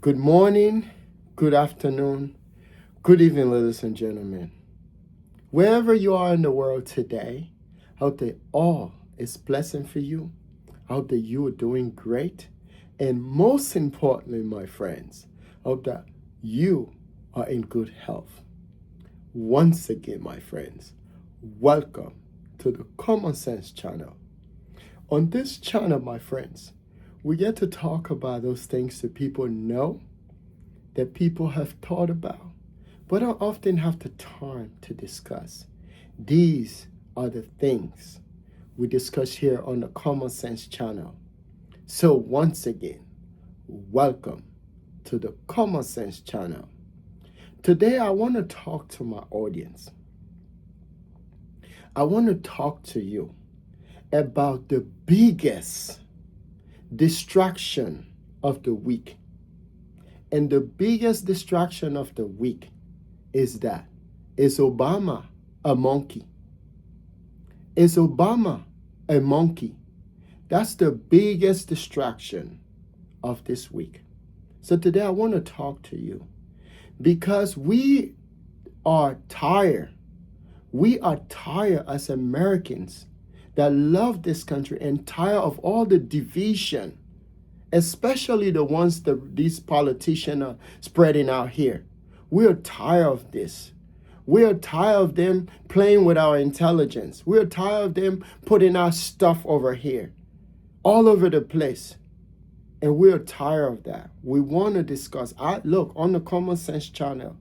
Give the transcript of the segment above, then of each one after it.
Good morning, good afternoon, good evening, ladies and gentlemen. Wherever you are in the world today, I hope that all is blessing for you. I hope that you are doing great. And most importantly, my friends, I hope that you are in good health. Once again, my friends, welcome to the Common Sense channel. On this channel, my friends, we get to talk about those things that people know, that people have thought about, but don't often have the time to discuss. These are the things we discuss here on the Common Sense channel. So once again, welcome to the Common Sense channel. Today I want to talk to my audience. I want to talk to you about the biggest distraction of the week. And the biggest distraction of the week is Obama a monkey? Is Obama a monkey? That's the biggest distraction of this week. So today I want to talk to you because we are tired. We are tired as Americans that love this country and tired of all the division, especially the ones that these politicians are spreading out here. We are tired of this. We are tired of them playing with our intelligence. We are tired of them putting our stuff over here, all over the place. And we are tired of that. We want to discuss. Look, on the Common Sense channel,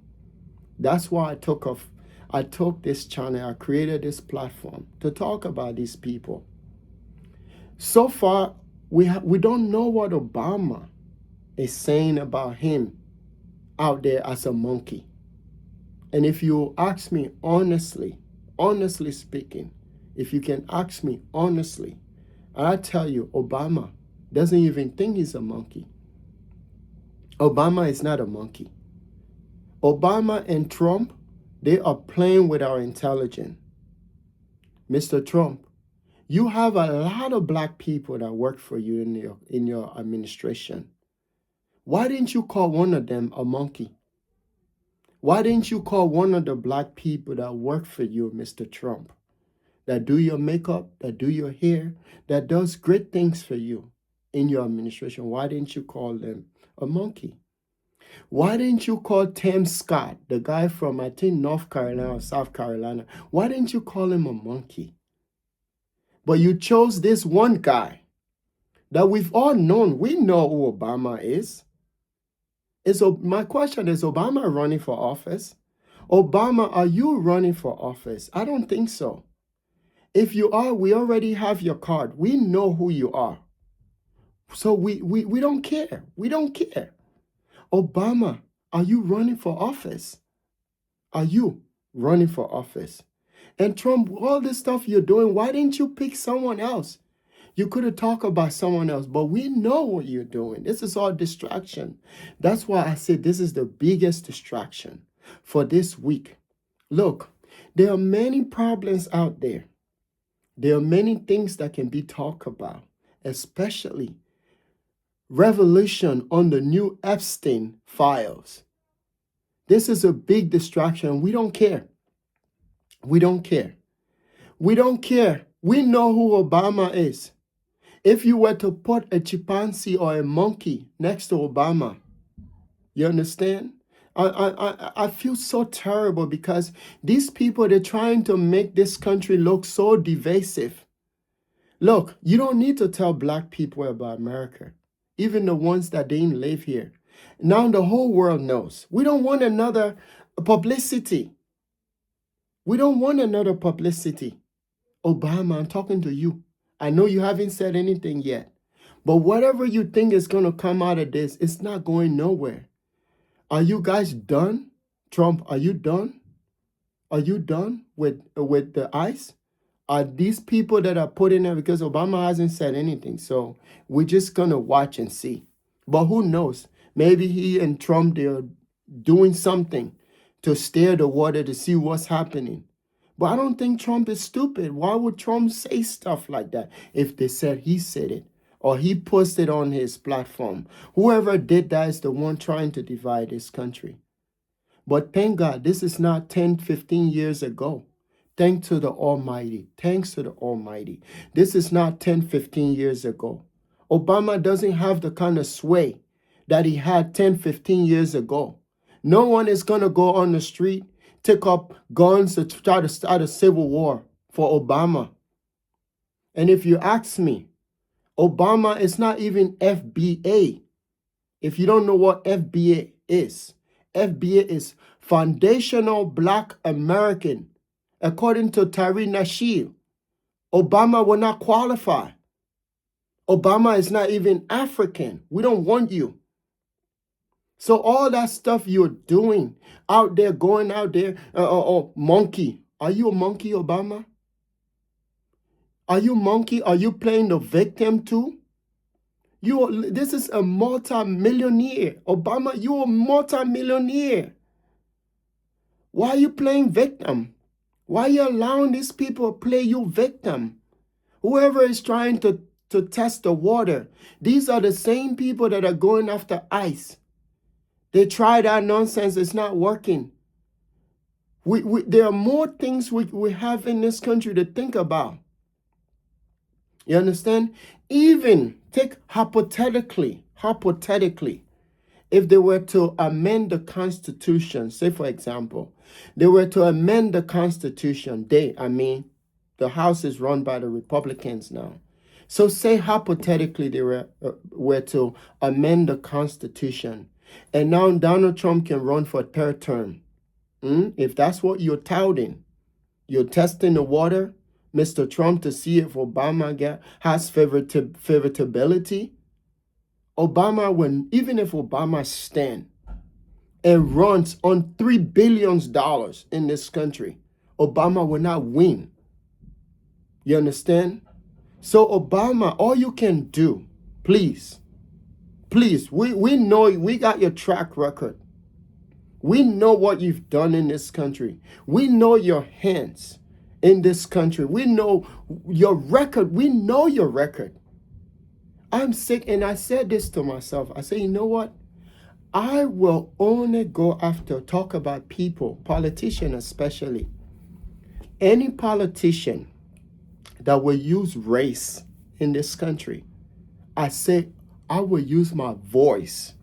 that's why I took this channel, I created this platform to talk about these people. So far, we don't know what Obama is saying about him out there as a monkey. And if you ask me honestly speaking, if you can ask me honestly, I tell you, Obama doesn't even think he's a monkey. Obama is not a monkey. Obama and Trump, they are playing with our intelligence. Mr. Trump, you have a lot of black people that work for you in your administration. Why didn't you call one of them a monkey? Why didn't you call one of the black people that work for you, Mr. Trump, that do your makeup, that do your hair, that does great things for you in your administration? Why didn't you call them a monkey? Why didn't you call Tim Scott, the guy from, I think, North Carolina or South Carolina? Why didn't you call him a monkey? But you chose this one guy that we've all known. We know who Obama is. My question is, Obama running for office? Obama, are you running for office? I don't think so. If you are, we already have your card. We know who you are. So we don't care. We don't care. Obama, are you running for office? Are you running for office? And Trump, all this stuff you're doing, why didn't you pick someone else? You could have talked about someone else, but we know what you're doing. This is all distraction. That's why I said this is the biggest distraction for this week. Look, there are many problems out there. There are many things that can be talked about, especially revelation on the new Epstein files. This is a big distraction. We don't care. We don't care. We don't care. We know who Obama is. If you were to put a chimpanzee or a monkey next to Obama, you understand? I feel so terrible because these people, they're trying to make this country look so divisive. Look, you don't need to tell black people about America, even the ones that didn't live here. Now the whole world knows. We don't want another publicity. We don't want another publicity. Obama, I'm talking to you. I know you haven't said anything yet, but whatever you think is going to come out of this, it's not going nowhere. Are you guys done? Trump, are you done? Are you done with the ICE? Are these people that are put in there, because Obama hasn't said anything, so we're just going to watch and see. But who knows? Maybe he and Trump, they're doing something to stir the water to see what's happening. But I don't think Trump is stupid. Why would Trump say stuff like that if they said he said it? or he posted on his platform. Whoever did that is the one trying to divide this country. But thank God, this is not 10, 15 years ago. Thanks to the Almighty. Thanks to the Almighty. This is not 10, 15 years ago. Obama doesn't have the kind of sway that he had 10, 15 years ago. No one is going to go on the street, take up guns to try to start a civil war for Obama. And if you ask me, Obama is not even FBA. If you don't know what FBA is is Foundational Black American. According to Tyree Nasheed, Obama will not qualify. Obama is not even African. We don't want you. So all that stuff you're doing out there, going out there, monkey. Are you a monkey, Obama? Are you monkey? Are you playing the victim too? This is a multi-millionaire. Obama, you're a multi-millionaire. Why are you playing victim? Why are you allowing these people to play you victim? Whoever is trying to test the water, these are the same people that are going after ICE. They try that nonsense. It's not working. There are more things we have in this country to think about. You understand? Even take hypothetically, if they were to amend the Constitution, say for example, they were to amend the Constitution, the House is run by the Republicans now. So say hypothetically they were to amend the Constitution, and now Donald Trump can run for a third term. If that's what you're touting, you're testing the water, Mr. Trump, to see if Obama has favorability. Even if Obama stand and runs on $3 billion in this country, Obama will not win. You understand? So Obama, all you can do, please, we know, we got your track record. We know what you've done in this country. We know your hands in this country. We know your record. We know your record. I'm sick, and I said this to myself. I said, you know what? I will only go after, talk about people, politicians especially. Any politician that will use race in this country, I say I will use my voice.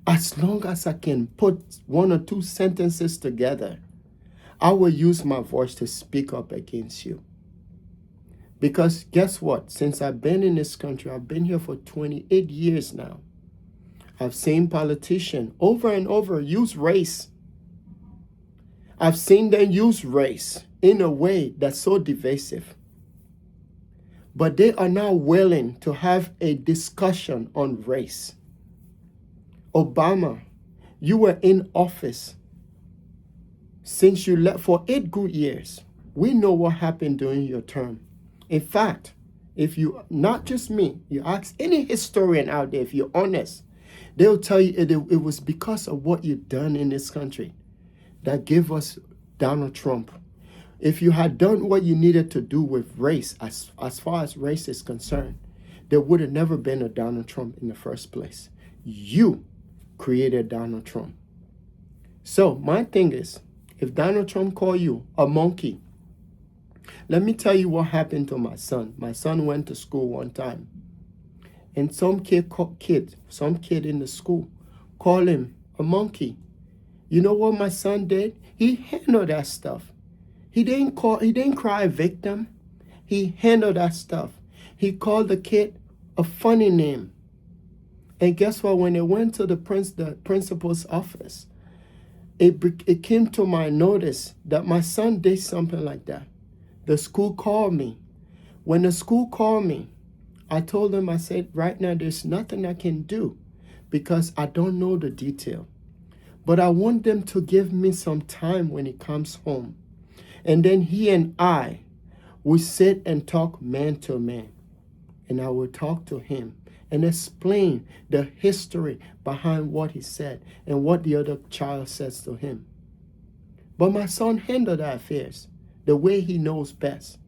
As long as I can put one or two sentences together, I will use my voice to speak up against you. Because guess what? Since I've been in this country, I've been here for 28 years now. I've seen politicians over and over use race. I've seen them use race in a way that's so divisive. But they are now willing to have a discussion on race. Obama, you were in office since you left for 8 good years. We know what happened during your term. In fact, if you, not just me, you ask any historian out there, if you're honest, they'll tell you it was because of what you've done in this country that gave us Donald Trump. If you had done what you needed to do with race, as far as race is concerned, there would have never been a Donald Trump in the first place. You created Donald Trump. So my thing is, if Donald Trump called you a monkey, let me tell you what happened to my son. My son went to school one time, and some kid in the school called him a monkey. You know what my son did? He handled that stuff. He didn't cry victim. He handled that stuff. He called the kid a funny name. And guess what? When they went to the principal's office, it came to my notice that my son did something like that. The school called me. When the school called me, I told them, I said, right now there's nothing I can do because I don't know the detail. But I want them to give me some time when he comes home. And then he and I will sit and talk man to man. And I will talk to him and explain the history behind what he said and what the other child says to him. But my son handled the affairs the way he knows best.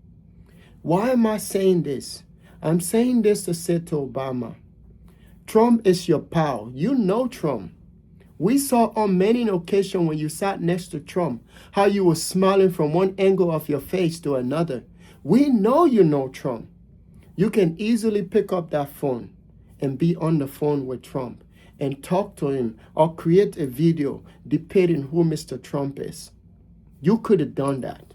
Why am I saying this? I'm saying this to say to Obama, Trump is your pal. You know Trump. We saw on many occasions when you sat next to Trump how you were smiling from one angle of your face to another. We know you know Trump. You can easily pick up that phone and be on the phone with Trump and talk to him or create a video depicting who Mr. Trump is. You could have done that.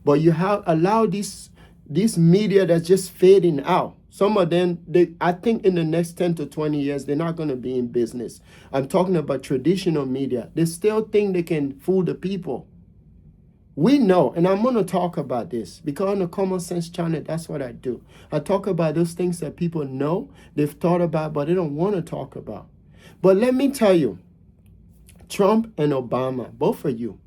But you have allowed this media that's just fading out. Some of them, I think in the next 10 to 20 years, they're not going to be in business. I'm talking about traditional media. They still think they can fool the people. We know, and I'm going to talk about this because on the Common Sense channel, that's what I do. I talk about those things that people know, they've thought about, but they don't want to talk about. But let me tell you, Trump and Obama, both of you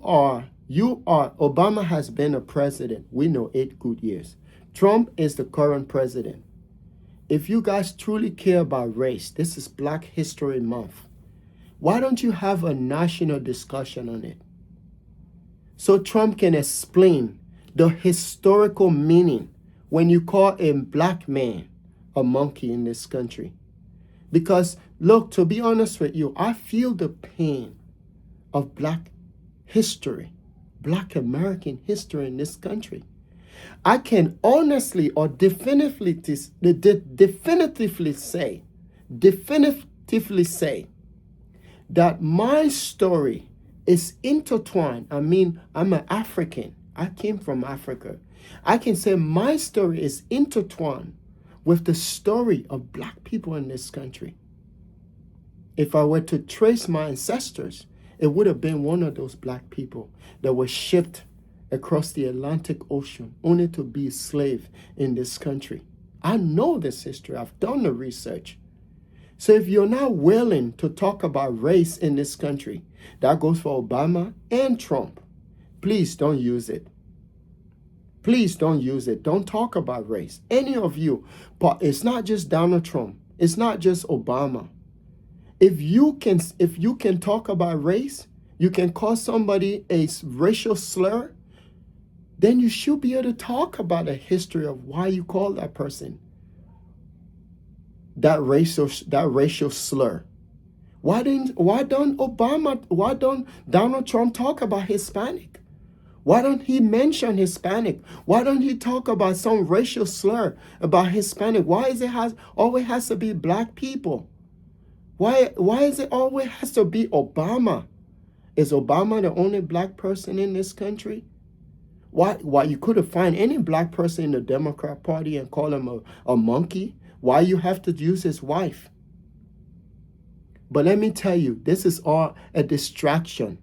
are, Obama has been a president. We know 8 good years. Trump is the current president. If you guys truly care about race, this is Black History Month. Why don't you have a national discussion on it? So Trump can explain the historical meaning when you call a black man a monkey in this country. Because, look, to be honest with you, I feel the pain of Black history, Black American history in this country. I can honestly or definitively say that my story is intertwined. I mean, I'm an African. I came from Africa. I can say my story is intertwined with the story of Black people in this country. If I were to trace my ancestors, it would have been one of those Black people that were shipped across the Atlantic Ocean only to be a slave in this country. I know this history. I've done the research. So if you're not willing to talk about race in this country, that goes for Obama and Trump, please don't use it. Please don't use it. Don't talk about race. Any of you. But it's not just Donald Trump. It's not just Obama. If you can talk about race, you can call somebody a racial slur, then you should be able to talk about the history of why you call that person that racial slur. Why don't Donald Trump talk about Hispanic? Why don't he mention Hispanic? Why don't he talk about some racial slur about Hispanic? Why is it always has to be Black people? Why is it always has to be Obama? Is Obama the only Black person in this country? Why you couldn't find any Black person in the Democrat Party and call him a monkey? Why you have to use his wife? But let me tell you, this is all a distraction.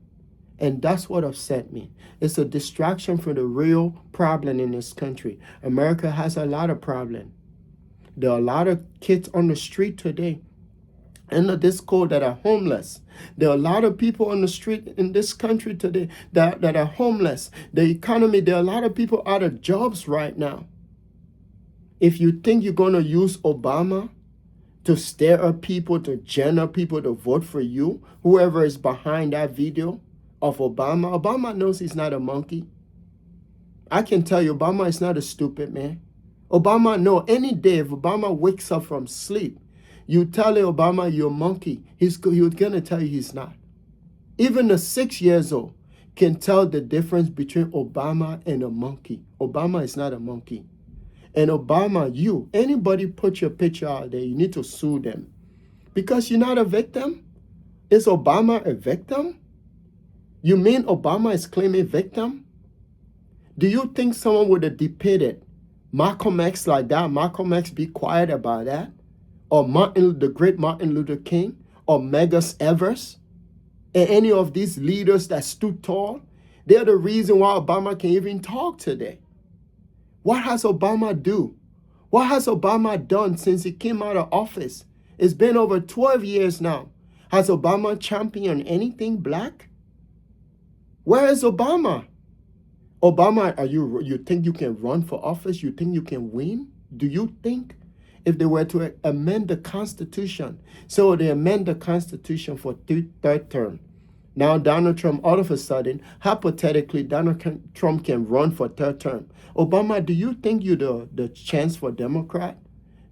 And that's what upset me. It's a distraction from the real problem in this country. America has a lot of problems. There are a lot of kids on the street today under this code that are homeless. There are a lot of people on the street in this country today that are homeless. The economy, there are a lot of people out of jobs right now. If you think you're going to use Obama to stir up people, to gender people to vote for you, whoever is behind that video of Obama, Obama knows he's not a monkey. I can tell you, Obama is not a stupid man. Obama knows any day if Obama wakes up from sleep, you tell Obama you're a monkey, he's going to tell you he's not. Even a 6 years old can tell the difference between Obama and a monkey. Obama is not a monkey. And Obama, anybody put your picture out there, you need to sue them. Because you're not a victim? Is Obama a victim? You mean Obama is claiming victim? Do you think someone would have depicted Malcolm X like that? Malcolm X be quiet about that? Or the great Martin Luther King? Or Megas Evers? And any of these leaders that stood tall? They're the reason why Obama can even talk today. What has Obama do? What has Obama done since he came out of office? It's been over 12 years now. Has Obama championed anything Black? Where is Obama? Obama, you think you can run for office? You think you can win? Do you think if they were to amend the Constitution, so they amend the Constitution for third term, Now Donald Trump, all of a sudden, hypothetically, Donald Trump can run for third term. Obama, do you think you're the chance for Democrat?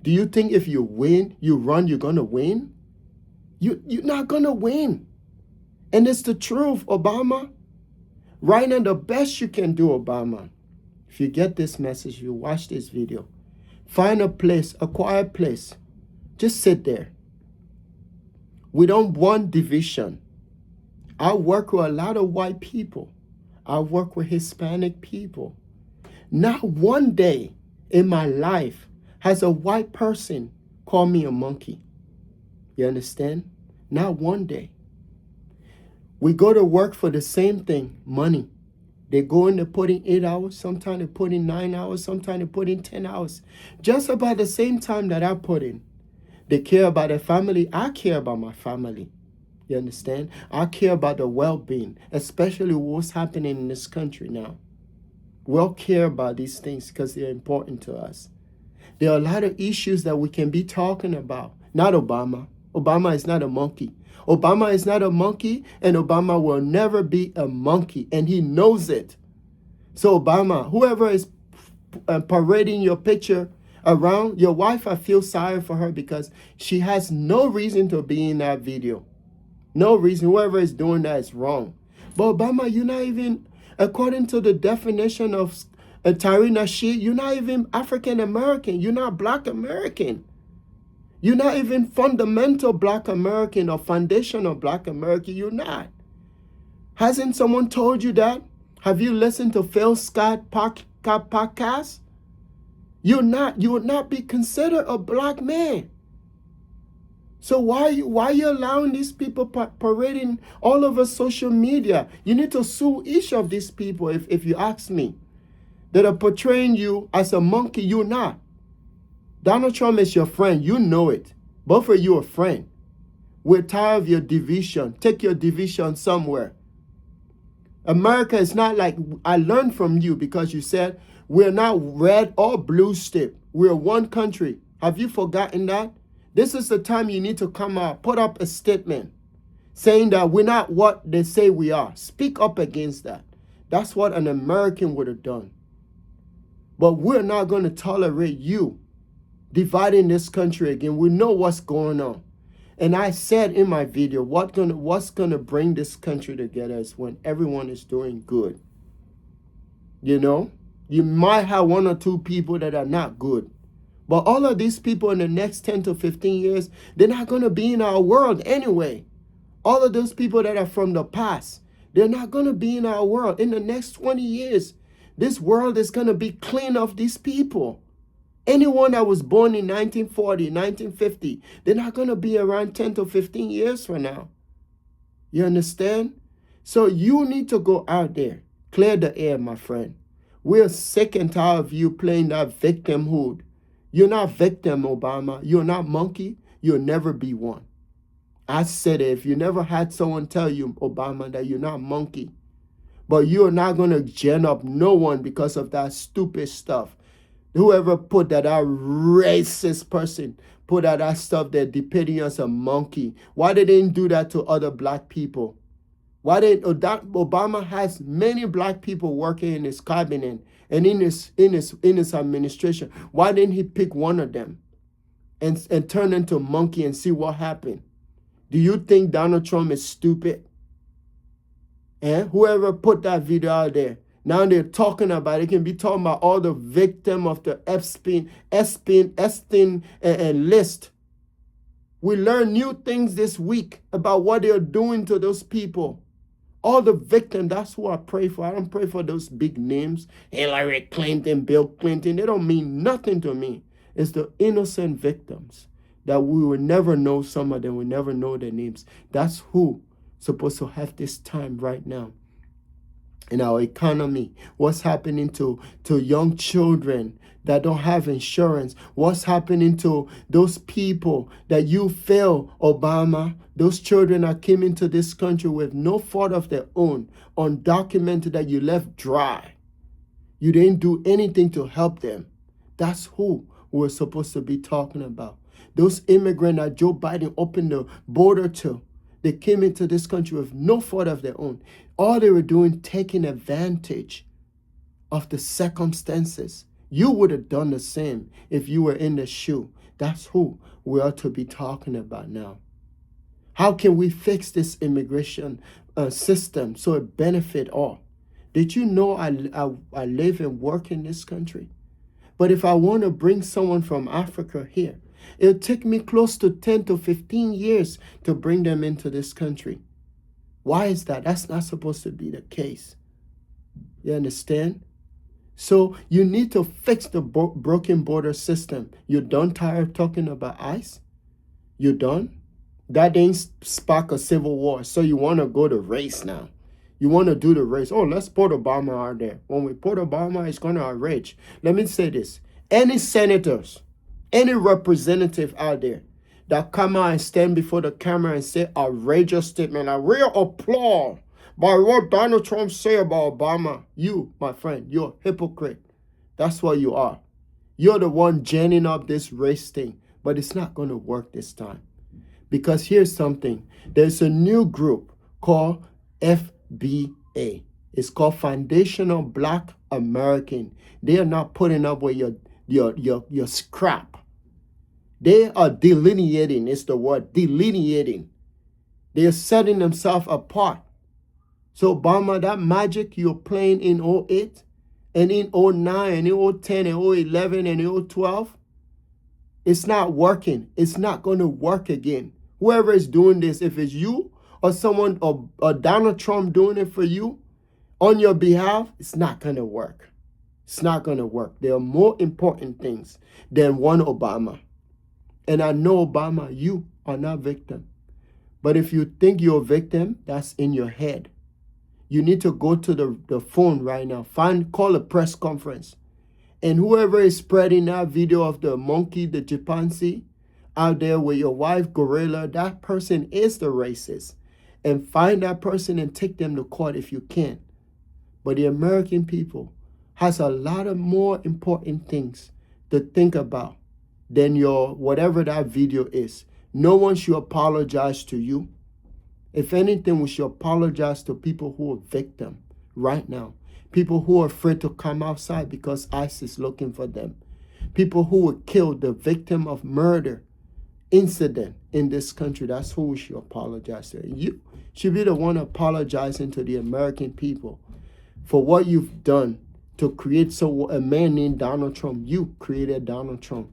Do you think if you win, you run, you're going to win? You're not going to win. And it's the truth, Obama. Right now, the best you can do, Obama, if you get this message, you watch this video, find a place, a quiet place. Just sit there. We don't want division. I work with a lot of white people. I work with Hispanic people. Not one day in my life has a white person called me a monkey. You understand? Not one day. We go to work for the same thing, money. They go in, they put in 8 hours, sometimes they put in 9 hours, sometimes they put in 10 hours. Just about the same time that I put in. They care about their family. I care about my family. You understand? I care about the well-being, especially what's happening in this country now. We all care about these things because they're important to us. There are a lot of issues that we can be talking about. Not Obama. Obama is not a monkey. Obama is not a monkey, and Obama will never be a monkey, and he knows it. So Obama, whoever is parading your picture around, your wife, I feel sorry for her because she has no reason to be in that video. No reason. Whoever is doing that is wrong. But Obama, you're not even, according to the definition of Tariq Nasheed, you're not even African American. You're not Black American. You're not even fundamental Black American or foundational Black American. You're not. Hasn't someone told you that? Have you listened to Phil Scott podcast? You will not be considered a Black man. So why are you allowing these people parading all over social media? You need to sue each of these people, if you ask me, that are portraying you as a monkey. You're not. Donald Trump is your friend. You know it. Both of you are friends. We're tired of your division. Take your division somewhere. America is not like, I learned from you because you said we're not red or blue state. We're one country. Have you forgotten that? This is the time you need to come out, put up a statement saying that we're not what they say we are. Speak up against that. That's what an American would have done. But we're not going to tolerate you dividing this country again. We know what's going on. And I said in my video, what's gonna bring this country together is when everyone is doing good. You know, you might have one or two people that are not good. But all of these people in the next 10 to 15 years, they're not going to be in our world anyway. All of those people that are from the past, they're not going to be in our world. In the next 20 years, this world is going to be clean of these people. Anyone that was born in 1940, 1950, they're not going to be around 10 to 15 years from now. You understand? So you need to go out there, clear the air, my friend. We're sick and tired of you playing that victimhood. You're not victim, Obama. You're not monkey. You'll never be one. I said it. If you never had someone tell you, Obama, that you're not monkey, but you're not going to gen up no one because of that stupid stuff. Whoever put that racist person put out that stuff that depicting you as a monkey. Why they didn't do that to other Black people? Why did Obama has many Black people working in his cabinet and in his administration? Why didn't he pick one of them and turn into a monkey and see what happened? Do you think Donald Trump is stupid? And whoever put that video out there, now they're talking about it. Can be talking about all the victim of the Epstein and list. We learned new things this week about what they're doing to those people. All the victims, that's who I pray for. I don't pray for those big names. Hillary Clinton, Bill Clinton. They don't mean nothing to me. It's the innocent victims that we will never know some of them. We never know their names. That's who supposed to have this time right now. In our economy, what's happening to young children that don't have insurance, what's happening to those people that you fail, Obama, those children that came into this country with no fault of their own, undocumented, that you left dry. You didn't do anything to help them. That's who we're supposed to be talking about. Those immigrants that Joe Biden opened the border to, They came into this country with no fault of their own. All they were doing, taking advantage of the circumstances. You would have done the same if you were in the shoe. That's who we ought to be talking about now. How can we fix this immigration system so it benefit all? Did you know I live and work in this country? But if I want to bring someone from Africa here, it'll take me close to 10 to 15 years to bring them into this country. Why is that? That's not supposed to be the case. You understand? So you need to fix the broken border system. You done tired of talking about ICE? You done? That didn't spark a civil war. So you want to go to race now. You want to do the race. Oh, let's put Obama out there. When we put Obama, it's going to outrage. Let me say this. Any senators, any representative out there that come out and stand before the camera and say outrageous statement, a real applause by what Donald Trump say about Obama, you, my friend, you're a hypocrite. That's what you are. You're the one ginning up this race thing. But it's not going to work this time. Because here's something. There's a new group called FBA. It's called Foundational Black American. They are not putting up with your scrap. They are delineating. It's the word, delineating. They are setting themselves apart. So Obama, that magic you're playing in 08 and in 09 and in 010 and 011 and in 012, it's not working. It's not going to work again. Whoever is doing this, if it's you or someone or Donald Trump doing it for you on your behalf, it's not going to work. It's not going to work. There are more important things than one Obama. And I know, Obama, you are not victim. But if you think you're a victim, that's in your head. You need to go to the phone right now. Call a press conference. And whoever is spreading that video of the monkey, the chimpanzee, out there with your wife, gorilla, that person is the racist. And find that person and take them to court if you can. But the American people has a lot of more important things to think about than your whatever that video is. No one should apologize to you. If anything, we should apologize to people who are victim right now. People who are afraid to come outside because ICE is looking for them. People who were killed, the victim of murder incident in this country. That's who we should apologize to. You should be the one apologizing to the American people for what you've done to create a man named Donald Trump. You created Donald Trump.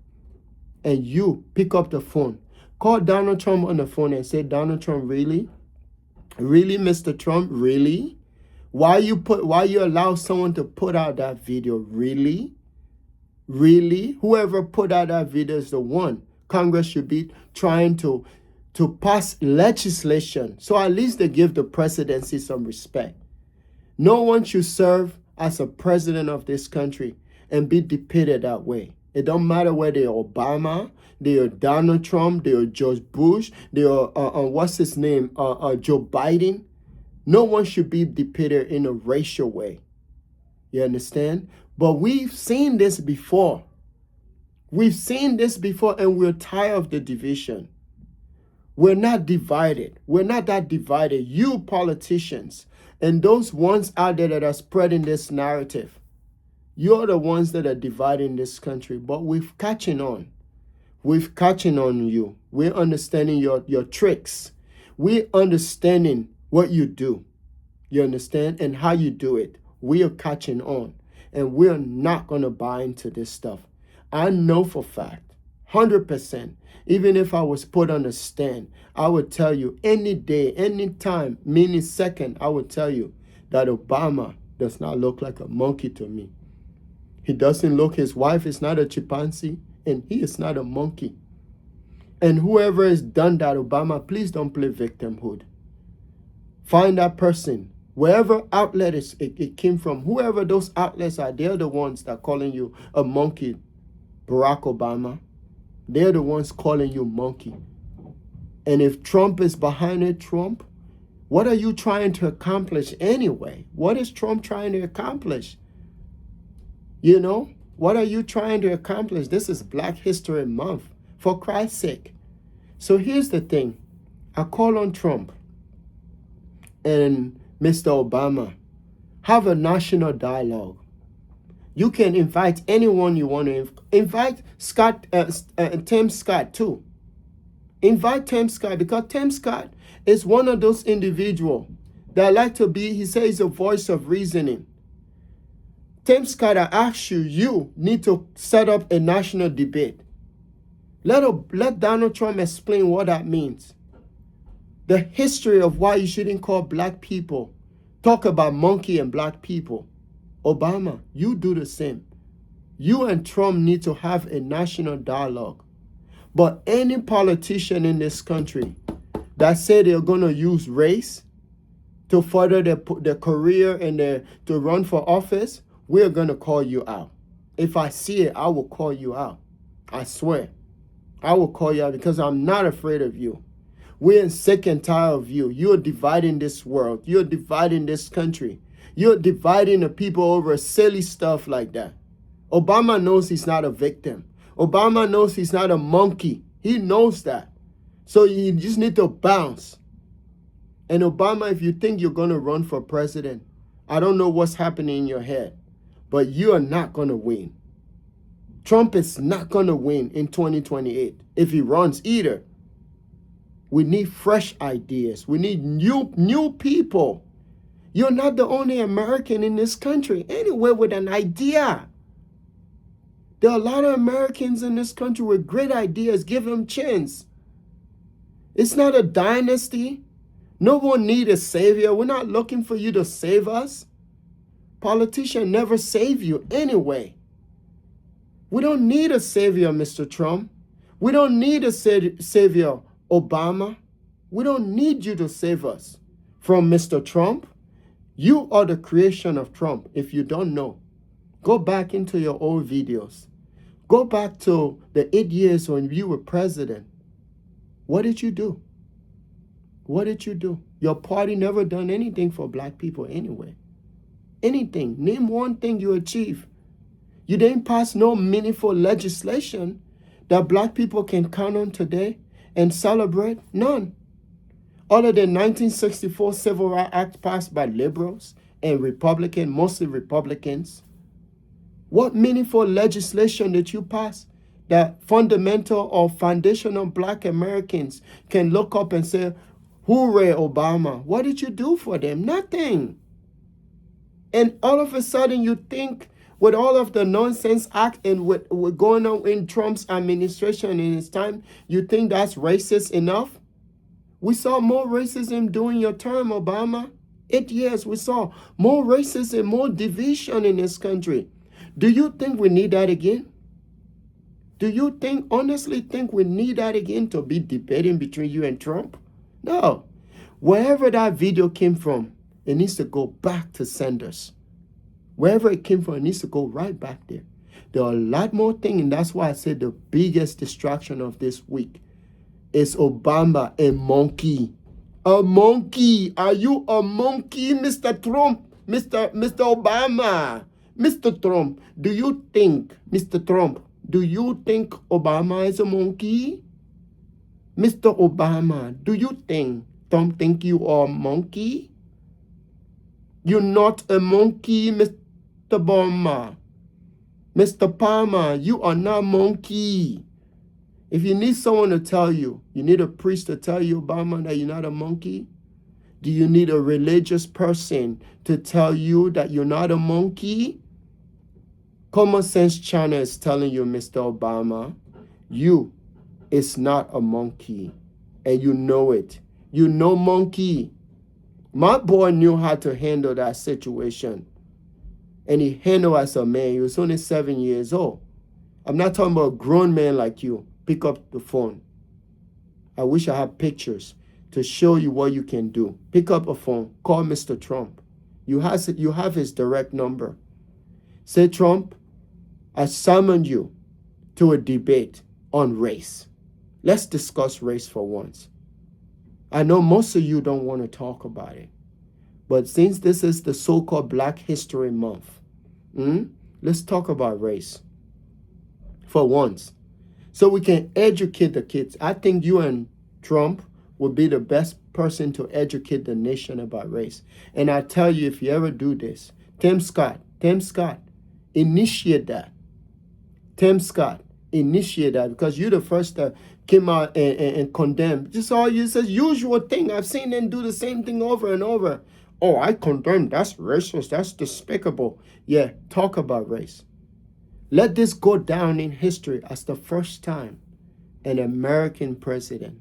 And you pick up the phone. Call Donald Trump on the phone and say, Donald Trump, really? Really, Mr. Trump? Really? Why you allow someone to put out that video? Really? Really? Whoever put out that video is the one. Congress should be trying to pass legislation so at least they give the presidency some respect. No one should serve as a president of this country and be depicted that way. It don't matter whether they're Obama, they're Donald Trump, they're George Bush, they're what's his name, Joe Biden. No one should be depicted in a racial way. You understand? But we've seen this before. We've seen this before, and we're tired of the division. We're not divided. We're not that divided. You politicians and those ones out there that are spreading this narrative, you're the ones that are dividing this country. But we're catching on. We're catching on you. We're understanding your tricks. We're understanding what you do. You understand? And how you do it. We are catching on. And we're not going to buy into this stuff. I know for fact, 100%, even if I was put on a stand, I would tell you any day, any time, second, I would tell you that Obama does not look like a monkey to me. He doesn't look, his wife is not a chimpanzee, and he is not a monkey. And whoever has done that, Obama, please don't play victimhood. Find that person. Wherever outlet it came from, whoever those outlets are, they're the ones that are calling you a monkey. Barack Obama, they're the ones calling you monkey. And if Trump is behind it, Trump, what are you trying to accomplish anyway? What is Trump trying to accomplish? You know, what are you trying to accomplish? This is Black History Month, for Christ's sake. So here's the thing. I call on Trump and Mr. Obama, have a national dialogue. You can invite anyone you want to invite. Tim Scott too. Invite Tim Scott, because Tim Scott is one of those individuals that like to be, he says, a voice of reasoning. Tim Scott, I ask you, you need to set up a national debate. Let Donald Trump explain what that means. The history of why you shouldn't call black people. Talk about monkey and black people. Obama, you do the same. You and Trump need to have a national dialogue. But any politician in this country that say they're going to use race to further their career and to run for office, we're going to call you out. If I see it, I will call you out. I swear. I will call you out because I'm not afraid of you. We're sick and tired of you. You're dividing this world. You're dividing this country. You're dividing the people over silly stuff like that. Obama knows he's not a victim. Obama knows he's not a monkey. He knows that. So you just need to bounce. And Obama, if you think you're going to run for president, I don't know what's happening in your head, but you are not going to win. Trump is not going to win in 2028 if he runs either. We need fresh ideas. We need new people. You're not the only American in this country anywhere with an idea. There are a lot of Americans in this country with great ideas. Give them a chance. It's not a dynasty. No one needs a savior. We're not looking for you to save us. Politicians never save you anyway. We don't need a savior, Mr. Trump. We don't need a savior, Obama. We don't need you to save us from Mr. Trump. You are the creation of Trump. If you don't know, go back into your old videos. Go back to the 8 years when you were president. What did you do? What did you do? Your party never done anything for black people anyway. Anything. Name one thing you achieved. You didn't pass no meaningful legislation that black people can count on today and celebrate. None. Other than 1964 Civil Rights Act passed by liberals and Republicans, mostly Republicans. What meaningful legislation did you pass that fundamental or foundational black Americans can look up and say, hooray, Obama? What did you do for them? Nothing. And all of a sudden you think with all of the nonsense act and with going on in Trump's administration in his time, you think that's racist enough? We saw more racism during your term, Obama. 8 years, we saw more racism, more division in this country. Do you think we need that again? Do you honestly think we need that again to be debating between you and Trump? No. Wherever that video came from, it needs to go back to senders. Wherever it came from, it needs to go right back there. There are a lot more things, and that's why I said the biggest distraction of this week is Obama, a monkey. A monkey. Are you a monkey, Mr. Trump? Mr. Obama. Mr. Trump, do you think, Mr. Trump, do you think Obama is a monkey? Mr. Obama, do you think Trump think you are a monkey? You're not a monkey, Mr. Obama. Mr. Palmer, you are not a monkey. If you need someone to tell you, you need a priest to tell you, Obama, that you're not a monkey? Do you need a religious person to tell you that you're not a monkey? Common Sense Channel is telling you, Mr. Obama, you is not a monkey. And you know it. You know monkey. My boy knew how to handle that situation. And he handled as a man. He was only 7 years old. I'm not talking about a grown man like you. Pick up the phone. I wish I had pictures to show you what you can do. Pick up a phone. Call Mr. Trump. You have his direct number. Say, Trump, I summoned you to a debate on race. Let's discuss race for once. I know most of you don't want to talk about it. But since this is the so-called Black History Month, let's talk about race for once. So we can educate the kids. I think you and Trump would be the best person to educate the nation about race. And I tell you, if you ever do this, Tim Scott, initiate that. Tim Scott, initiate that, because you're the first that came out and condemned. Just all you says usual thing. I've seen them do the same thing over and over. Oh, I condemn. That's racist. That's despicable. Yeah, talk about race. Let this go down in history as the first time an American president,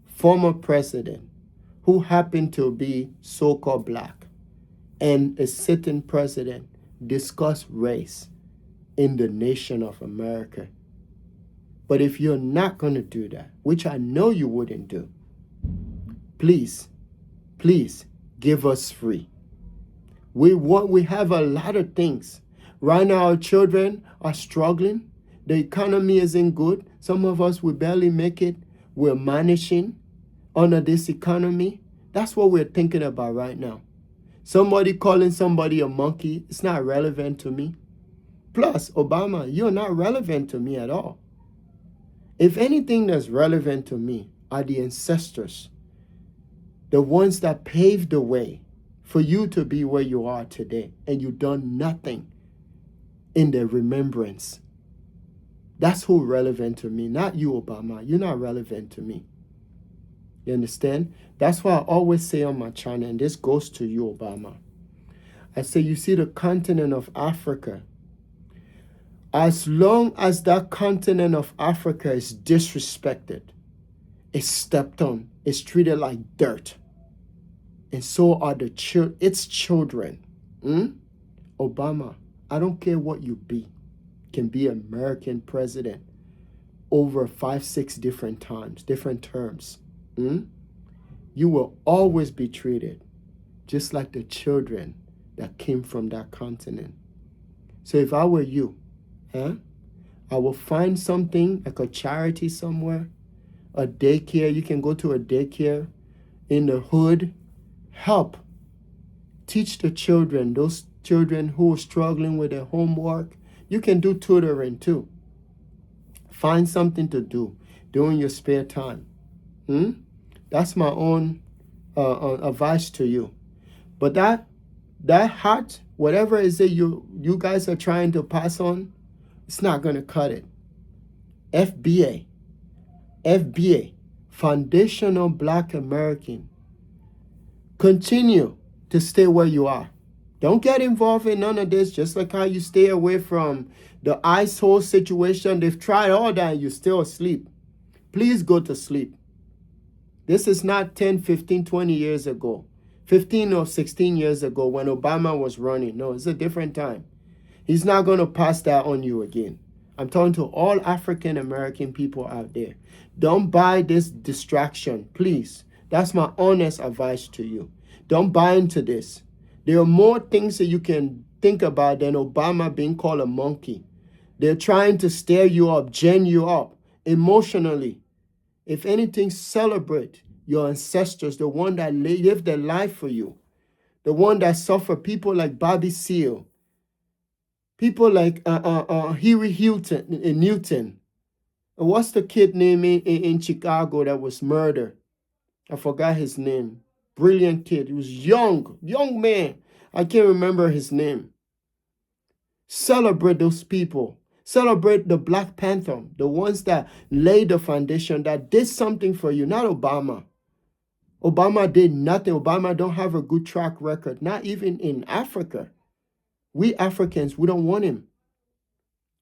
former president, who happened to be so-called black, and a sitting president discuss race in the nation of America. But if you're not going to do that, which I know you wouldn't do, please give us free. We have a lot of things. Right now, our children are struggling. The economy isn't good. Some of us, we barely make it. We're managing under this economy. That's what we're thinking about right now. Somebody calling somebody a monkey, it's not relevant to me. Plus, Obama, you're not relevant to me at all. If anything that's relevant to me are the ancestors, the ones that paved the way for you to be where you are today, and you've done nothing in their remembrance. That's who relevant to me, not you, Obama. You're not relevant to me. You understand? That's why I always say on my channel, and this goes to you, Obama. I say, you see the continent of Africa. As long as that continent of Africa is disrespected, it's stepped on, it's treated like dirt, and so are its children. Obama, I don't care what you be, can be American president over 5-6 different times, different terms. You will always be treated just like the children that came from that continent. So if I were you, I will find something like a charity somewhere, a daycare. You can go to a daycare in the hood. Help. Teach the children, those children who are struggling with their homework. You can do tutoring too. Find something to do during your spare time. That's my own advice to you. But that heart, whatever is it you guys are trying to pass on, it's not going to cut it. FBA, Foundational Black American. Continue to stay where you are. Don't get involved in none of this, just like how you stay away from the ice hole situation. They've tried all that and you're still asleep. Please go to sleep. This is not 10, 15, 20 years ago. 15 or 16 years ago when Obama was running. No, it's a different time. He's not going to pass that on you again. I'm talking to all African American people out there. Don't buy this distraction, please. That's my honest advice to you. Don't buy into this. There are more things that you can think about than Obama being called a monkey. They're trying to stir you up, gen you up emotionally. If anything, celebrate your ancestors, the one that lived their life for you, the one that suffered, people like Bobby Seale, people like Huey Newton. And what's the kid name in Chicago that was murdered? I forgot his name. Brilliant kid. He was young man. I can't remember his name. Celebrate those people. Celebrate the Black Panther, the ones that laid the foundation, that did something for you, not Obama. Obama did nothing. Obama don't have a good track record, not even in Africa. We Africans, we don't want him.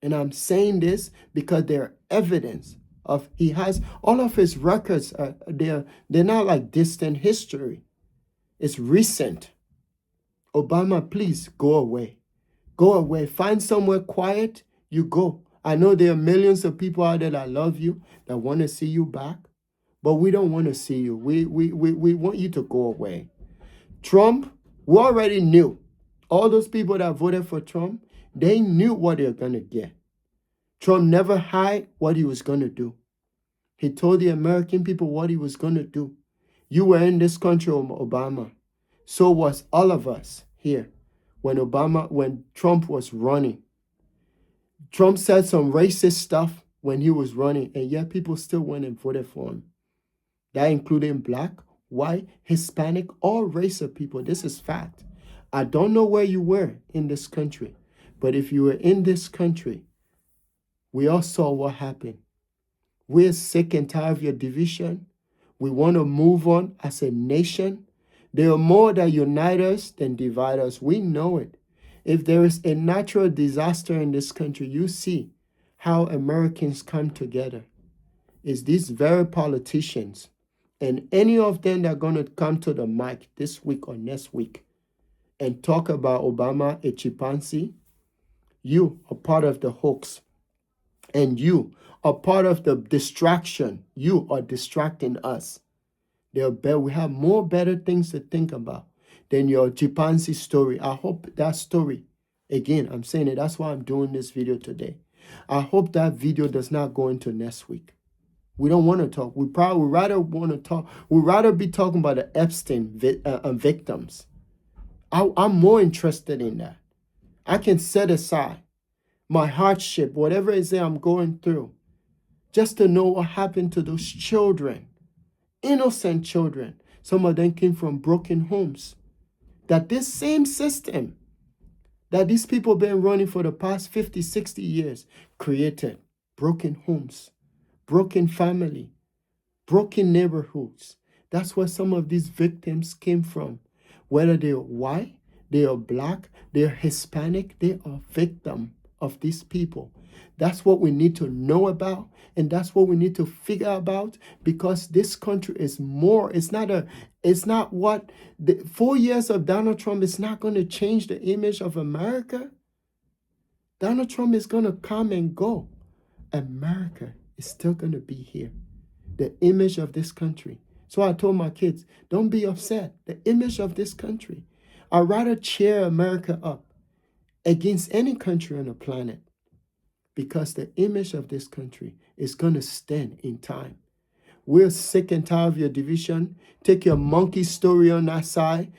And I'm saying this because there are evidence of he has all of his records. They're not like distant history. It's recent. Obama, please go away. Go away. Find somewhere quiet. You go. I know there are millions of people out there that love you, that want to see you back, but we don't want to see you. We want you to go away. Trump, we already knew. All those people that voted for Trump, they knew what they were going to get. Trump never hid what he was going to do. He told the American people what he was going to do. You were in this country, Obama. So was all of us here when Trump was running. Trump said some racist stuff when he was running, and yet people still went and voted for him. That including black, white, Hispanic, all race of people. This is fact. I don't know where you were in this country, but if you were in this country, we all saw what happened. We're sick and tired of your division. We want to move on as a nation. There are more that unite us than divide us. We know it. If there is a natural disaster in this country, you see how Americans come together. It's these very politicians and any of them that are going to come to the mic this week or next week and talk about Obama a chimpanzee, you are part of the hoax. And you are part of the distraction. You are distracting us. We have more better things to think about than your chimpanzee story. I hope that story, again, I'm saying it, that's why I'm doing this video today. I hope that video does not go into next week. We don't want to talk. We probably rather want to talk. We'd rather be talking about the Epstein victims. I'm more interested in that. I can set aside my hardship, whatever it is that I'm going through, just to know what happened to those children, innocent children. Some of them came from broken homes. That this same system that these people been running for the past 50, 60 years created broken homes, broken family, broken neighborhoods. That's where some of these victims came from. Whether they are white, they are black, they are Hispanic, they are victims of these people. That's what we need to know about, and that's what we need to figure about, because this country is more. It's not what the 4 years of Donald Trump is not going to change the image of America. Donald Trump is going to come and go. America is still going to be here. The image of this country. So I told my kids, don't be upset. The image of this country. I'd rather cheer America up against any country on the planet, because the image of this country is going to stand in time. We're sick and tired of your division. Take your monkey story on that side.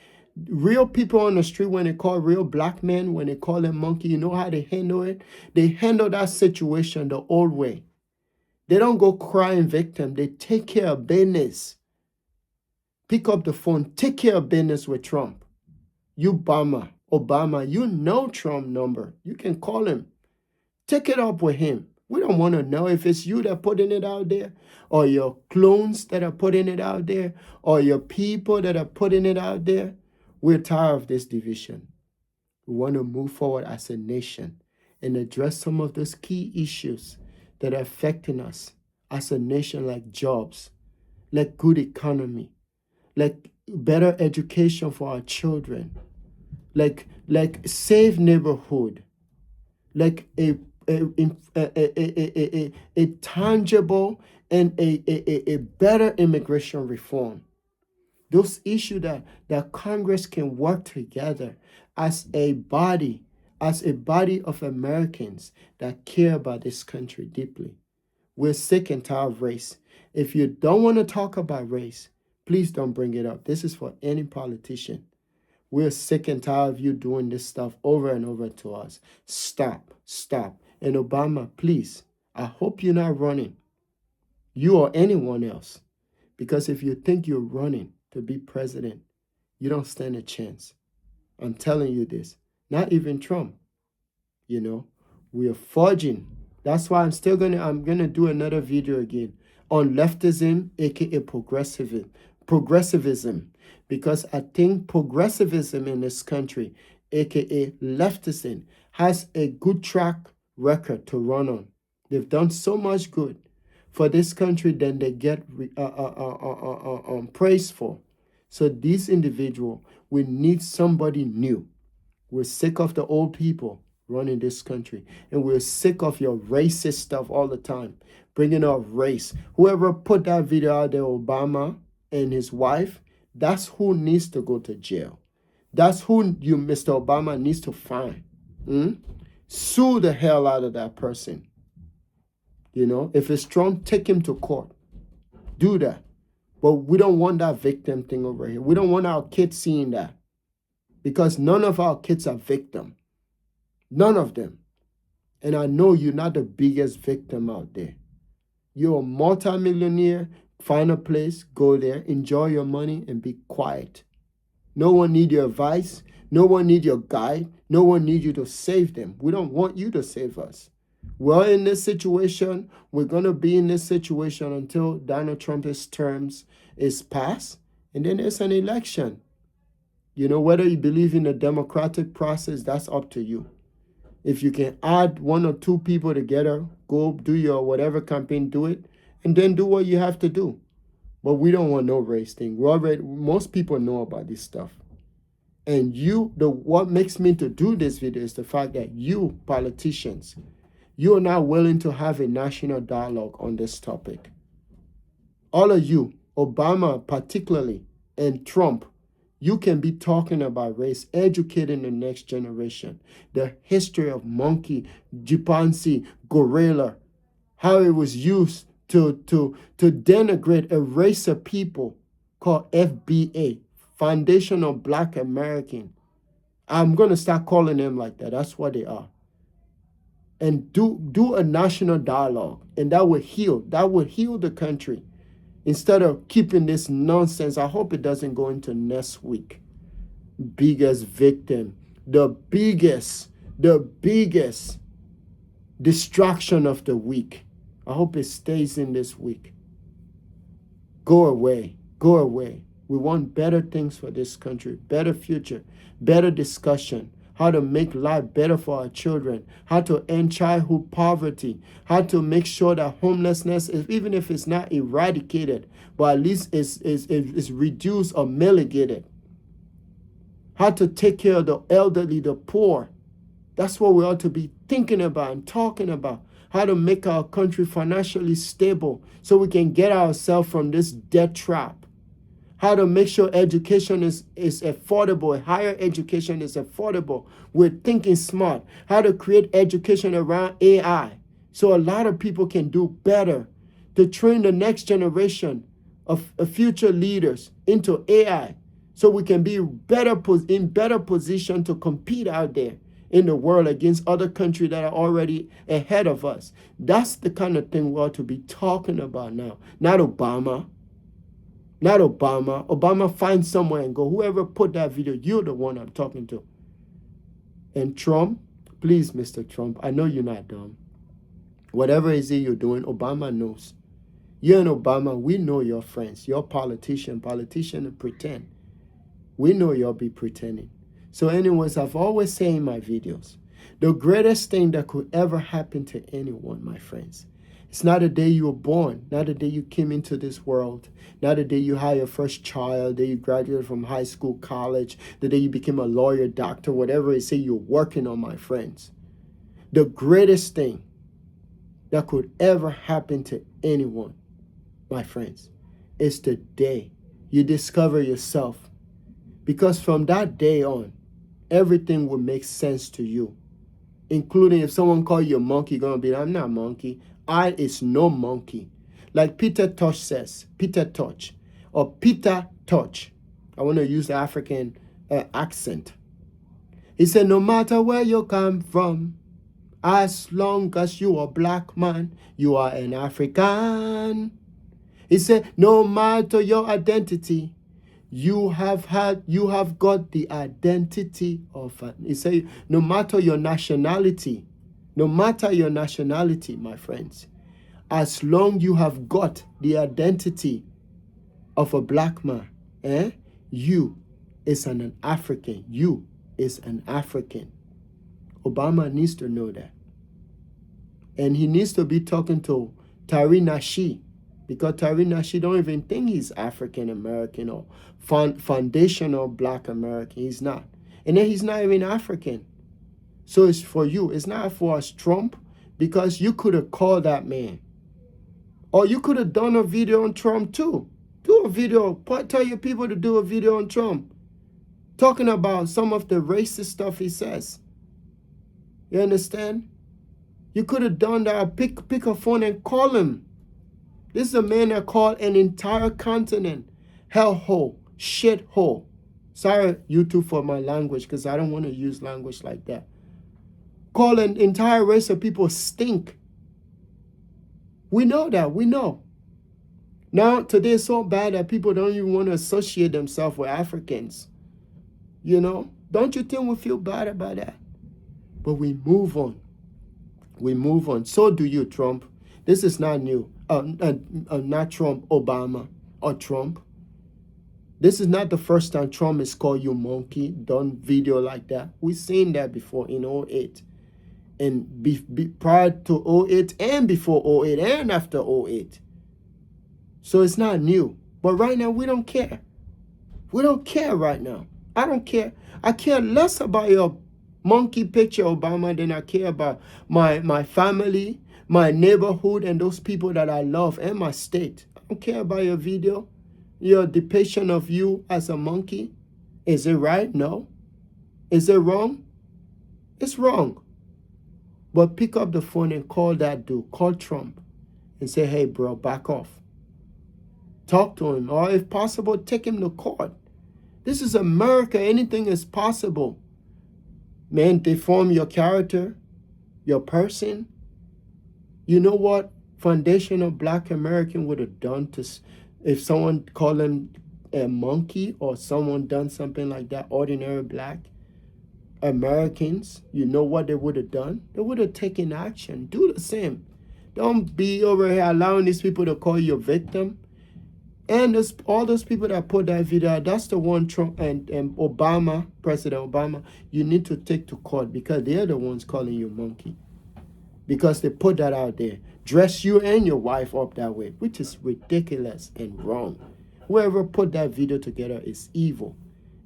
Real people on the street, when they call real black men, when they call them monkey, you know how they handle it? They handle that situation the old way. They don't go crying victim. They take care of business. Pick up the phone. Take care of business with Trump. You Obama, you know Trump number. You can call him. Take it up with him. We don't want to know if it's you that putting it out there, or your clones that are putting it out there, or your people that are putting it out there. We're tired of this division. We want to move forward as a nation and address some of those key issues that are affecting us as a nation, like jobs, like good economy, like better education for our children, like safe neighborhood, like a tangible and a better immigration reform. Those issues that Congress can work together as a body of Americans that care about this country deeply. We're sick and tired of race. If you don't want to talk about race, please don't bring it up. This is for any politician. We're sick and tired of you doing this stuff over and over to us. Stop. And Obama, please, I hope you're not running, you or anyone else, because if you think you're running to be president, you don't stand a chance. I'm telling you this. Not even Trump. We are forging. That's why I'm gonna do another video again on leftism, aka progressivism, because I think progressivism in this country, aka leftism, has a good track record to run on. They've done so much good for this country, then they get praised for. So these individuals, we need somebody new. We're sick of the old people running this country, and we're sick of your racist stuff all the time, bringing up race. Whoever put that video out there, Obama and his wife, that's who needs to go to jail. That's who you, Mr. Obama, needs to find. Sue the hell out of that person. If it's Trump, take him to court. Do that. But we don't want that victim thing over here. We don't want our kids seeing that, because none of our kids are victim. None of them. And I know you're not the biggest victim out there. You're a multimillionaire, Find a place, go there, enjoy your money, and be quiet. No one needs your advice. No one needs your guide. No one needs you to save them. We don't want you to save us. We're in this situation. We're going to be in this situation until Donald Trump's terms is passed. And then there's an election. You know, whether you believe in the democratic process, that's up to you. If you can add one or two people together, go do your whatever campaign, do it, and then do what you have to do. But we don't want no race thing. Most people know about this stuff. And what makes me to do this video is the fact that you, politicians, you are not willing to have a national dialogue on this topic. All of you, Obama particularly, and Trump, you can be talking about race, educating the next generation, the history of monkey, chimpanzee, gorilla, how it was used to denigrate a race of people called FBA, Foundational Black American. I'm going to start calling them like that. That's what they are. And do a national dialogue, and that would heal. That would heal the country. Instead of keeping this nonsense, I hope it doesn't go into next week. Biggest victim, the biggest distraction of the week. I hope it stays in this week. Go away. Go away. We want better things for this country, better future, better discussion, how to make life better for our children, how to end childhood poverty, how to make sure that homelessness, even if it's not eradicated, but at least is reduced or mitigated. How to take care of the elderly, the poor. That's what we ought to be thinking about and talking about. How to make our country financially stable so we can get ourselves from this debt trap. How to make sure education is affordable, higher education is affordable. We're thinking smart. How to create education around AI so a lot of people can do better. To train the next generation of future leaders into AI so we can be in better position to compete out there in the world against other countries that are already ahead of us. That's the kind of thing we ought to be talking about now. Not Obama. Not Obama. Obama, find somewhere and go. Whoever put that video, you're the one I'm talking to. And Trump, please, Mr. Trump, I know you're not dumb. Whatever it is you're doing, Obama knows. You and Obama, we know you're friends. You're politician pretend. We know you'll be pretending. So anyways, I've always said in my videos, the greatest thing that could ever happen to anyone, my friends, it's not the day you were born, not the day you came into this world, not the day you had your first child, the day you graduated from high school, college, the day you became a lawyer, doctor, whatever it say you're working on, my friends. The greatest thing that could ever happen to anyone, my friends, is the day you discover yourself. Because from that day on, everything will make sense to you. Including if someone call you a monkey, you're going to be, I'm not a monkey. I is no monkey. Like Peter Touch says, Peter Touch, or Peter Touch. I want to use the African accent. He said, no matter where you come from, as long as you are black man, you are an African. He said, no matter your identity, you have got the identity of he said, no matter your nationality, my friends, as long you have got the identity of a black man, you is an African. You is an African. Obama needs to know that. And he needs to be talking to Tariq Nasheed, because Tariq Nasheed don't even think he's African American or foundational black American. He's not. And then he's not even African. So it's for you. It's not for us, Trump, because you could have called that man. Or you could have done a video on Trump too. Do a video. Tell your people to do a video on Trump, talking about some of the racist stuff he says. You understand? You could have done that. Pick a phone and call him. This is a man that called an entire continent hellhole, shithole. Sorry, YouTube, for my language, because I don't want to use language like that. Call an entire race of people stink. We know that. We know. Now, today it's so bad that people don't even want to associate themselves with Africans. You know? Don't you think we feel bad about that? But we move on. We move on. So do you, Trump. This is not new. Not Trump, Obama, or Trump. This is not the first time Trump has called you monkey, done video like that. We've seen that before in 08. And prior to 08 and before 08 and after 08. So it's not new. But right now, we don't care. We don't care right now. I don't care. I care less about your monkey picture, Obama, than I care about my family, my neighborhood, and those people that I love, and my state. I don't care about your video, your depiction of you as a monkey. Is it right? No. Is it wrong? It's wrong. But pick up the phone and call that dude, call Trump, and say, hey, bro, back off. Talk to him, or if possible, take him to court. This is America. Anything is possible. Man, deform your character, your person. You know what foundational Black American would have done to, if someone called him a monkey or someone done something like that, ordinary Black Americans, you know what they would have done? They would have taken action. Do the same. Don't be over here allowing these people to call you a victim. And all those people that put that video out, that's the one Trump and Obama, President Obama, you need to take to court because they're the ones calling you monkey. Because they put that out there. Dress you and your wife up that way, which is ridiculous and wrong. Whoever put that video together is evil.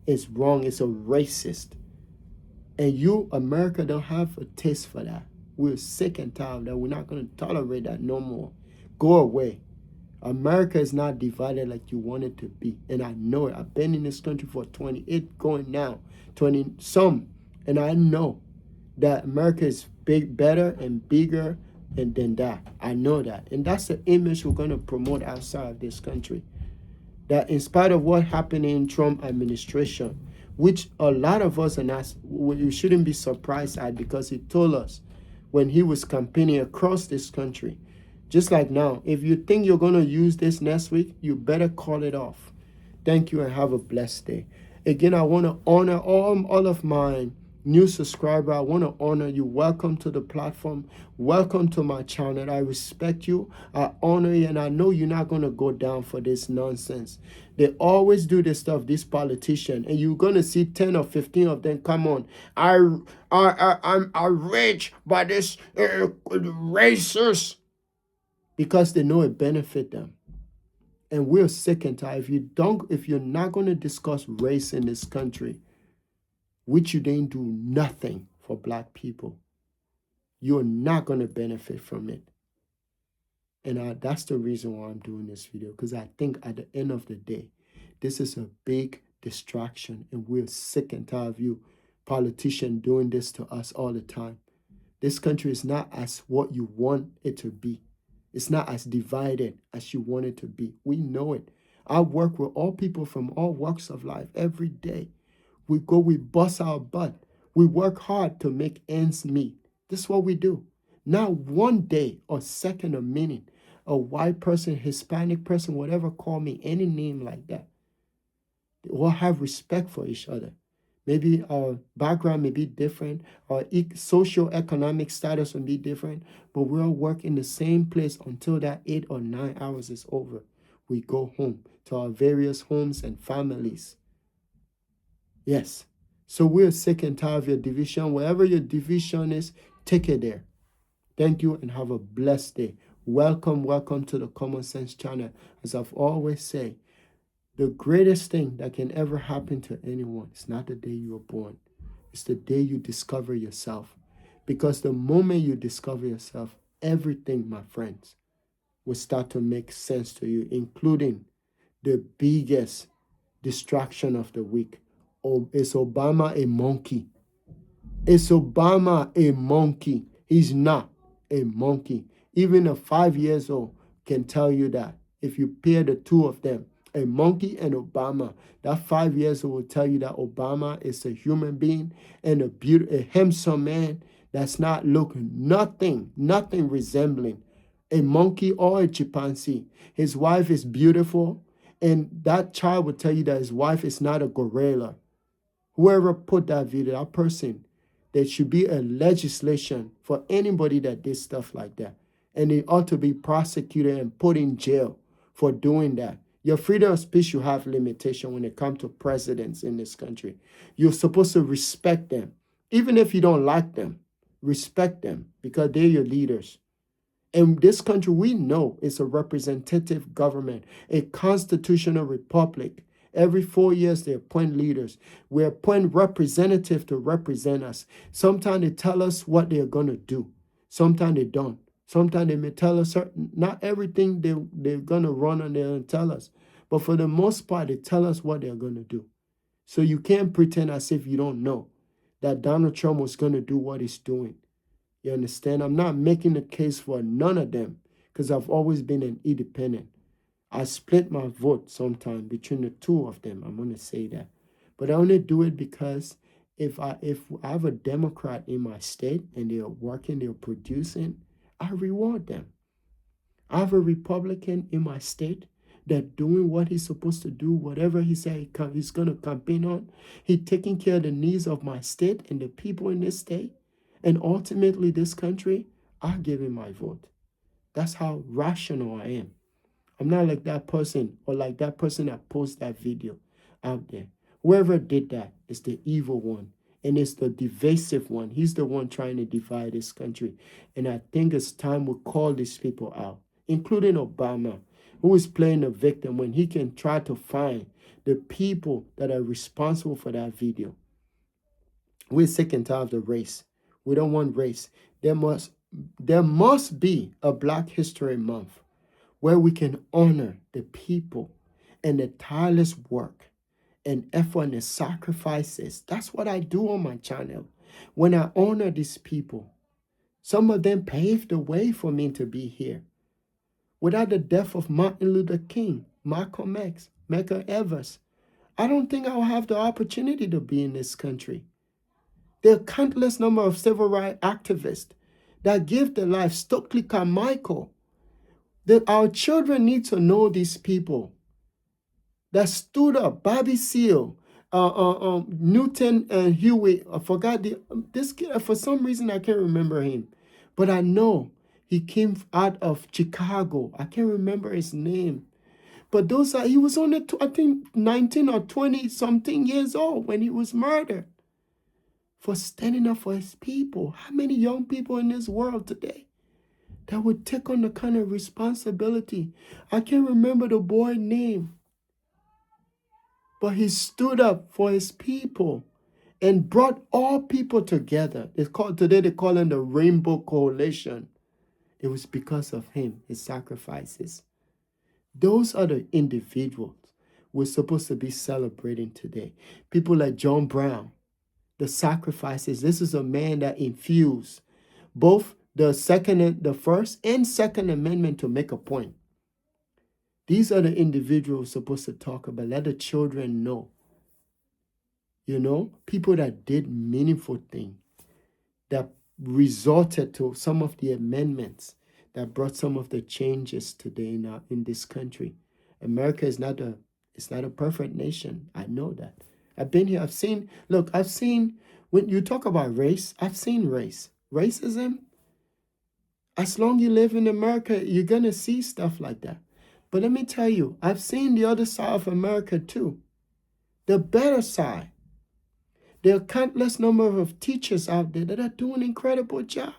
It's wrong. It's a racist. And you, America, don't have a taste for that. We're sick and tired of that. We're not going to tolerate that no more. Go away. America is not divided like you want it to be. And I know it. I've been in this country for 28 going now, 20 some. And I know that America is big, better and bigger than that. I know that. And that's the image we're going to promote outside of this country. That in spite of what happened in Trump administration, which a lot of us are not, we shouldn't be surprised at because he told us when he was campaigning across this country, just like now, if you think you're going to use this next week, you better call it off. Thank you and have a blessed day. Again, I want to honor all of my new subscribers. I want to honor you. Welcome to the platform. Welcome to my channel. I respect you. I honor you. And I know you're not going to go down for this nonsense. They always do this stuff, this politician. And you're going to see 10 or 15 of them come on. I'm outraged by this racist. Because they know it benefit them. And we're sick and tired. If you're not going to discuss race in this country, which you didn't do nothing for Black people, you're not going to benefit from it. And that's the reason why I'm doing this video. Because I think at the end of the day, this is a big distraction. And we're sick and tired of you politicians doing this to us all the time. This country is not as what you want it to be. It's not as divided as you want it to be. We know it. I work with all people from all walks of life every day. We bust our butt. We work hard to make ends meet. This is what we do. Not one day or second or minute, a white person, Hispanic person, whatever, call me any name like that. They all have respect for each other. Maybe our background may be different, our socio-economic status will be different, but we all work in the same place until that 8 or 9 hours is over. We go home to our various homes and families. Yes. So we're sick and tired of your division. Wherever your division is, take it there. Thank you and have a blessed day. Welcome to the Common Sense channel. As I've always said, the greatest thing that can ever happen to anyone is not the day you were born. It's the day you discover yourself. Because the moment you discover yourself, everything, my friends, will start to make sense to you, including the biggest distraction of the week. Is Obama a monkey? Is Obama a monkey? He's not a monkey. Even a 5 years old can tell you that. If you pair the two of them, a monkey and Obama, that 5 years old will tell you that Obama is a human being and a handsome man that's not looking nothing resembling a monkey or a chimpanzee. His wife is beautiful, and that child will tell you that his wife is not a gorilla. Whoever put that video, that person, there should be a legislation for anybody that did stuff like that. And they ought to be prosecuted and put in jail for doing that. Your freedom of speech should have limitation when it comes to presidents in this country. You're supposed to respect them. Even if you don't like them, respect them because they're your leaders. In this country, we know it's a representative government, a constitutional republic. Every 4 years, they appoint leaders. We appoint representatives to represent us. Sometimes they tell us what they're going to do. Sometimes they don't. Sometimes they may tell us not everything they're going to run on there and tell us. But for the most part, they tell us what they're going to do. So you can't pretend as if you don't know that Donald Trump was going to do what he's doing. You understand? I'm not making a case for none of them because I've always been an independent. I split my vote sometime between the two of them. I'm going to say that. But I only do it because if I have a Democrat in my state and they're working, they're producing, I reward them. I have a Republican in my state that doing what he's supposed to do, whatever he said he's going to campaign on. He's taking care of the needs of my state and the people in this state. And ultimately, this country, I give him my vote. That's how rational I am. I'm not like that person or like that person that posted that video out there. Whoever did that is the evil one. And it's the divisive one. He's the one trying to divide this country. And I think it's time we call these people out, including Obama, who is playing the victim when he can try to find the people that are responsible for that video. We're sick and tired of the race. We don't want race. There must be a Black History Month where we can honor the people and the tireless work and effort and the sacrifices. That's what I do on my channel. When I honor these people, some of them paved the way for me to be here. Without the death of Martin Luther King, Malcolm X, Medgar Evers, I don't think I'll have the opportunity to be in this country. There are countless number of civil rights activists that give their life. Stokely Carmichael. That our children need to know these people that stood up. Bobby Seale, Newton and Huey. I forgot this kid. For some reason, I can't remember him, but I know he came out of Chicago. I can't remember his name, but he was only I think 19 or 20 something years old when he was murdered. For standing up for his people. How many young people in this world today that would take on the kind of responsibility? I can't remember the boy's name, but he stood up for his people and brought all people together. Today they call him the Rainbow Coalition. It was because of him, his sacrifices. Those are the individuals we're supposed to be celebrating today. People like John Brown. The sacrifices. This is a man that infused both the First and Second Amendment to make a point. These are the individuals supposed to talk about. Let the children know. People that did meaningful things, that resorted to some of the amendments that brought some of the changes today in this country. America is not a perfect nation. I know that. I've been here. I've seen, when you talk about race, I've seen racism. As long as you live in America, you're going to see stuff like that. But let me tell you, I've seen the other side of America too. The better side. There are countless number of teachers out there that are doing an incredible job.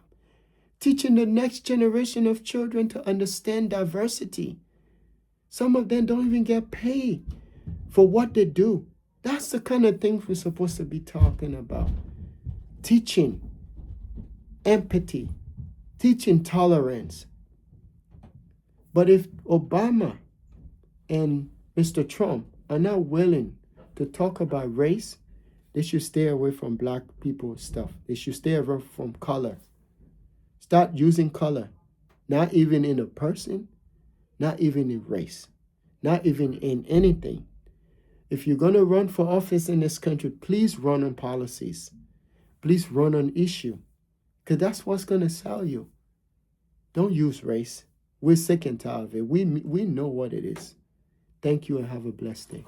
Teaching the next generation of children to understand diversity. Some of them don't even get paid for what they do. That's the kind of things we're supposed to be talking about. Teaching empathy, teaching tolerance. But if Obama and Mr. Trump are not willing to talk about race, they should stay away from Black people stuff. They should stay away from color. Start using color, not even in a person, not even in race, not even in anything. If you're going to run for office in this country, please run on policies. Please run on issue. Because that's what's going to sell you. Don't use race. We're sick and tired of it. We know what it is. Thank you and have a blessed day.